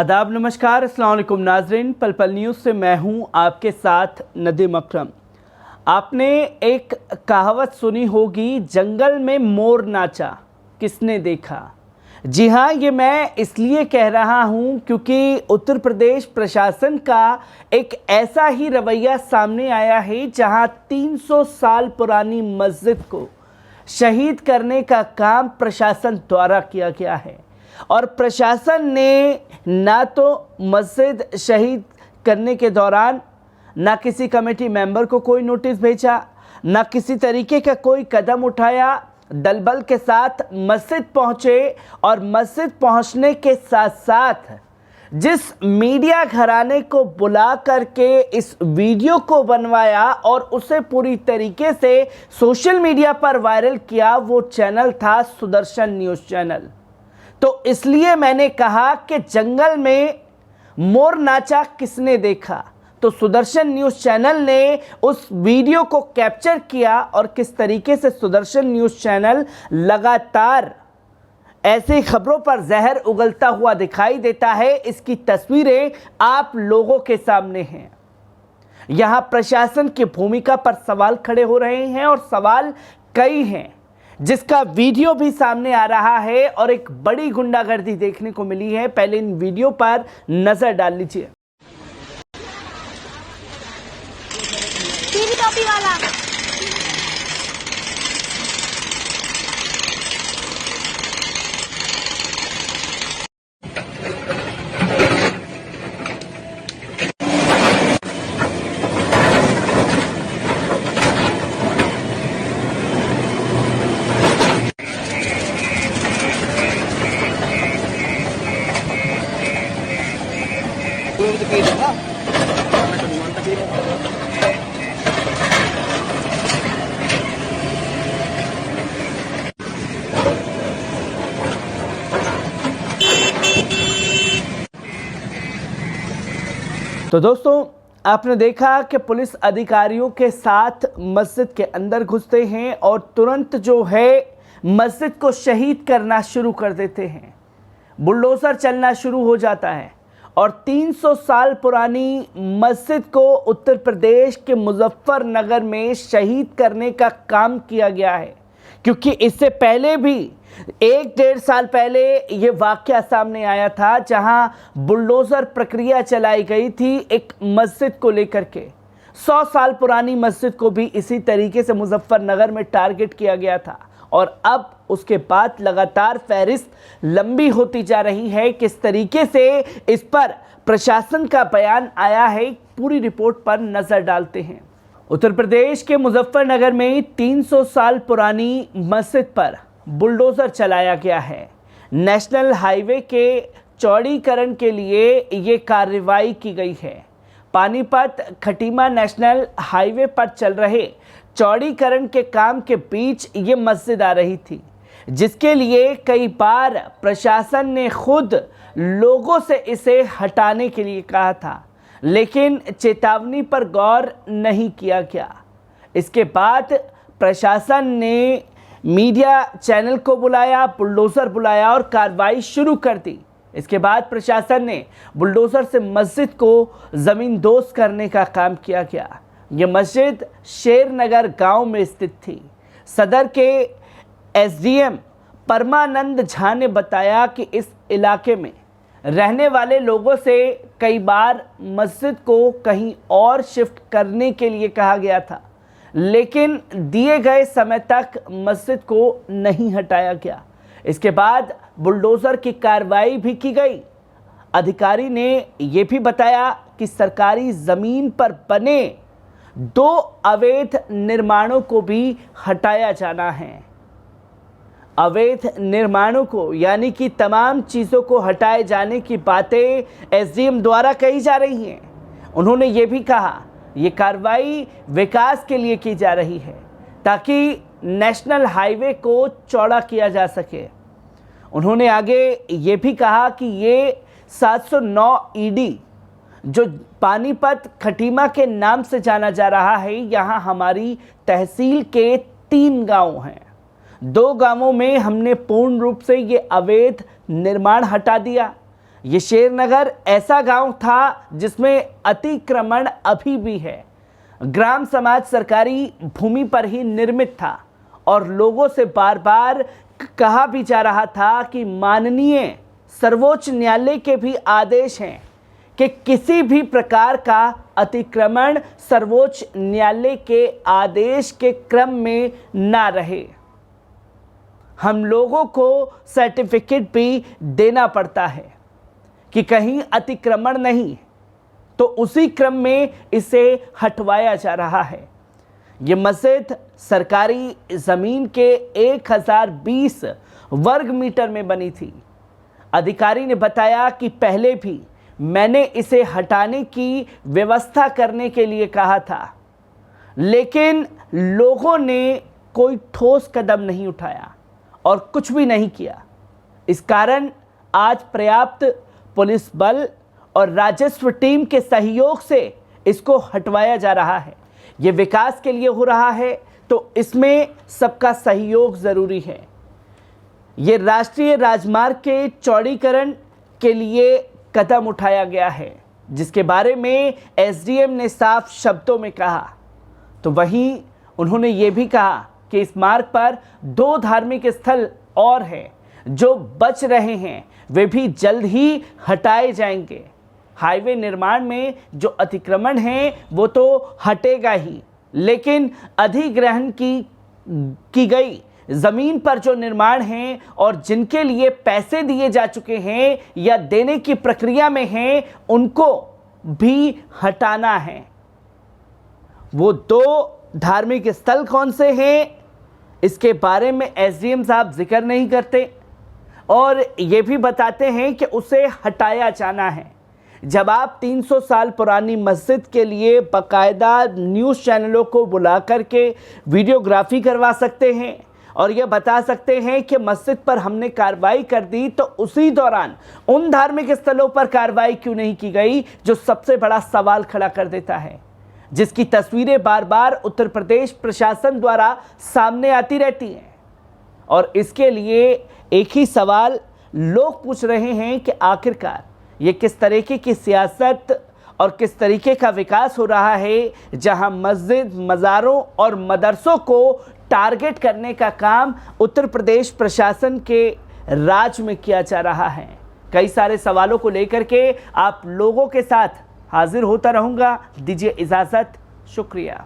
आदाब, नमस्कार, अस्सलाम वालेकुम नाज़रीन। पल पल न्यूज़ से मैं हूं आपके साथ नदीम अकरम। आपने एक कहावत सुनी होगी, जंगल में मोर नाचा किसने देखा। जी हाँ, ये मैं इसलिए कह रहा हूं क्योंकि उत्तर प्रदेश प्रशासन का एक ऐसा ही रवैया सामने आया है जहां 300 साल पुरानी मस्जिद को शहीद करने का काम प्रशासन द्वारा किया गया है। और प्रशासन ने ना तो मस्जिद शहीद करने के दौरान ना किसी कमेटी मेंबर को कोई नोटिस भेजा, ना किसी तरीके का कोई कदम उठाया। दलबल के साथ मस्जिद पहुंचे और मस्जिद पहुंचने के साथ साथ जिस मीडिया घराने को बुला करके इस वीडियो को बनवाया और उसे पूरी तरीके से सोशल मीडिया पर वायरल किया, वो चैनल था सुदर्शन न्यूज़ चैनल। तो इसलिए मैंने कहा कि जंगल में मोर नाचा किसने देखा, तो सुदर्शन न्यूज़ चैनल ने उस वीडियो को कैप्चर किया और किस तरीके से सुदर्शन न्यूज़ चैनल लगातार ऐसी खबरों पर जहर उगलता हुआ दिखाई देता है, इसकी तस्वीरें आप लोगों के सामने हैं। यहां प्रशासन की भूमिका पर सवाल खड़े हो रहे हैं और सवाल कई हैं, जिसका वीडियो भी सामने आ रहा है और एक बड़ी गुंडागर्दी देखने को मिली है। पहले इन वीडियो पर नजर डाल लीजिए। टीवी टॉपी वाला तो दोस्तों, आपने देखा कि पुलिस अधिकारियों के साथ मस्जिद के अंदर घुसते हैं और तुरंत जो है मस्जिद को शहीद करना शुरू कर देते हैं। बुलडोज़र चलना शुरू हो जाता है और 300 साल पुरानी मस्जिद को उत्तर प्रदेश के मुजफ्फरनगर में शहीद करने का काम किया गया है। क्योंकि इससे पहले भी 1-1.5 साल पहले ये वाकया सामने आया था, जहां बुलडोज़र प्रक्रिया चलाई गई थी एक मस्जिद को लेकर के। 100 साल पुरानी मस्जिद को भी इसी तरीके से मुजफ्फरनगर में टारगेट किया गया था और अब उसके बाद लगातार फहरिस्त लंबी होती जा रही है। किस तरीके से इस पर प्रशासन का बयान आया है, पूरी रिपोर्ट पर नजर डालते हैं। उत्तर प्रदेश के मुजफ्फरनगर में 300 साल पुरानी मस्जिद पर बुलडोज़र चलाया गया है। नेशनल हाईवे के चौड़ीकरण के लिए ये कार्रवाई की गई है। पानीपत खटीमा नेशनल हाईवे पर चल रहे चौड़ीकरण के काम के बीच ये मस्जिद आ रही थी, जिसके लिए कई बार प्रशासन ने खुद लोगों से इसे हटाने के लिए कहा था, लेकिन चेतावनी पर गौर नहीं किया गया। इसके बाद प्रशासन ने मीडिया चैनल को बुलाया, बुलडोज़र बुलाया और कार्रवाई शुरू कर दी। इसके बाद प्रशासन ने बुलडोज़र से मस्जिद को ज़मींदोज़ करने का काम किया गया। ये मस्जिद शेरनगर गांव में स्थित थी। सदर के एसडीएम परमानंद झा ने बताया कि इस इलाके में रहने वाले लोगों से कई बार मस्जिद को कहीं और शिफ्ट करने के लिए कहा गया था, लेकिन दिए गए समय तक मस्जिद को नहीं हटाया गया। इसके बाद बुलडोज़र की कार्रवाई भी की गई। अधिकारी ने यह भी बताया कि सरकारी ज़मीन पर बने 2 अवैध निर्माणों को भी हटाया जाना है। अवैध निर्माणों को यानी कि तमाम चीज़ों को हटाए जाने की बातें एसडीएम द्वारा कही जा रही हैं। उन्होंने ये भी कहा ये कार्रवाई विकास के लिए की जा रही है ताकि नेशनल हाईवे को चौड़ा किया जा सके। उन्होंने आगे ये भी कहा कि ये 709 ईडी जो पानीपत खटीमा के नाम से जाना जा रहा है, यहाँ हमारी तहसील के 3 गांव हैं। 2 गांवों में हमने पूर्ण रूप से ये अवैध निर्माण हटा दिया, ये शेरनगर ऐसा गांव था जिसमें अतिक्रमण अभी भी है। ग्राम समाज सरकारी भूमि पर ही निर्मित था और लोगों से बार बार कहा भी जा रहा था कि माननीय सर्वोच्च न्यायालय के भी आदेश हैं कि किसी भी प्रकार का अतिक्रमण सर्वोच्च न्यायालय के आदेश के क्रम में ना रहे। हम लोगों को सर्टिफिकेट भी देना पड़ता है कि कहीं अतिक्रमण नहीं, तो उसी क्रम में इसे हटवाया जा रहा है। ये मस्जिद सरकारी ज़मीन के 1020 वर्ग मीटर में बनी थी। अधिकारी ने बताया कि पहले भी मैंने इसे हटाने की व्यवस्था करने के लिए कहा था, लेकिन लोगों ने कोई ठोस कदम नहीं उठाया और कुछ भी नहीं किया। इस कारण आज पर्याप्त पुलिस बल और राजस्व टीम के सहयोग से इसको हटवाया जा रहा है। ये विकास के लिए हो रहा है, तो इसमें सबका सहयोग ज़रूरी है। ये राष्ट्रीय राजमार्ग के चौड़ीकरण के लिए कदम उठाया गया है, जिसके बारे में एसडीएम ने साफ शब्दों में कहा। तो वहीं उन्होंने ये भी कहा कि इस मार्ग पर 2 धार्मिक स्थल और हैं जो बच रहे हैं, वे भी जल्द ही हटाए जाएंगे। हाईवे निर्माण में जो अतिक्रमण है वो तो हटेगा ही, लेकिन अधिग्रहण की गई ज़मीन पर जो निर्माण है और जिनके लिए पैसे दिए जा चुके हैं या देने की प्रक्रिया में हैं, उनको भी हटाना है। वो 2 धार्मिक स्थल कौन से हैं, इसके बारे में एसडीएम साहब जिक्र नहीं करते और ये भी बताते हैं कि उसे हटाया जाना है। जब आप 300 साल पुरानी मस्जिद के लिए बाकायदा न्यूज़ चैनलों को बुला करके वीडियोग्राफी करवा सकते हैं और यह बता सकते हैं कि मस्जिद पर हमने कार्रवाई कर दी, तो उसी दौरान उन धार्मिक स्थलों पर कार्रवाई क्यों नहीं की गई, जो सबसे बड़ा सवाल खड़ा कर देता है, जिसकी तस्वीरें बार बार उत्तर प्रदेश प्रशासन द्वारा सामने आती रहती हैं। और इसके लिए एक ही सवाल लोग पूछ रहे हैं कि आखिरकार ये किस तरीके की सियासत और किस तरीके का विकास हो रहा है, जहां मस्जिद, मज़ारों और मदरसों को टारगेट करने का काम उत्तर प्रदेश प्रशासन के राज में किया जा रहा है। कई सारे सवालों को लेकर के आप लोगों के साथ हाजिर होता रहूँगा। दीजिए इजाज़त, शुक्रिया।